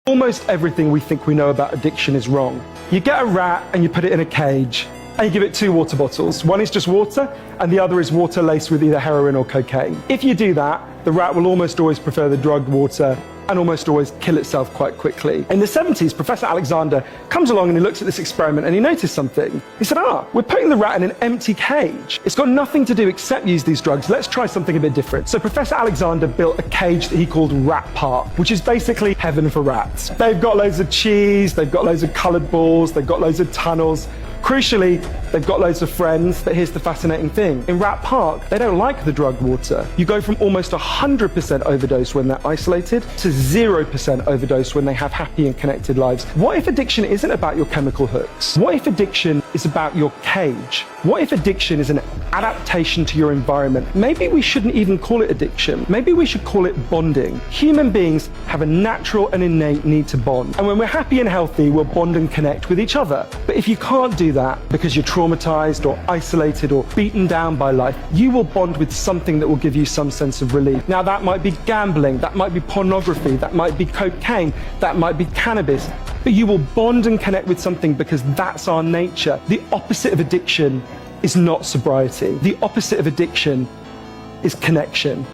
Almost everything we think we know about addiction is wrong. You get a rat and you put it in a cage and you give it 2 water bottles. One is just water and the other is water laced with either heroin or cocaine. If you do that, the rat will almost always prefer the drugged water and almost always kill itself quite quickly. In the 70s, Professor Alexander comes along and he looks at this experiment and he noticed something. He said, we're putting the rat in an empty cage. It's got nothing to do except use these drugs. Let's try something a bit different. So Professor Alexander built a cage that he called Rat Park, which is basically heaven for rats. They've got loads of cheese, they've got loads of colored balls, they've got loads of tunnels. Crucially, they've got loads of friends, but here's the fascinating thing. In Rat Park, they don't like the drugged water. You go from almost 100% overdose when they're isolated to 0% overdose when they have happy and connected lives. What if addiction isn't about your chemical hooks? What if addiction is about your cage? What if addiction is an adaptation to your environment? Maybe we shouldn't even call it addiction. Maybe we should call it bonding. Human beings have a natural and innate need to bond. And when we're happy and healthy, we'll bond and connect with each other. But if you can't do that because you're traumatized or isolated or beaten down by life, you will bond with something that will give you some sense of relief. Now that might be gambling, that might be pornography, that might be cocaine, that might be cannabis, but you will bond and connect with something because that's our nature. The opposite of addiction is not sobriety. The opposite of addiction is connection.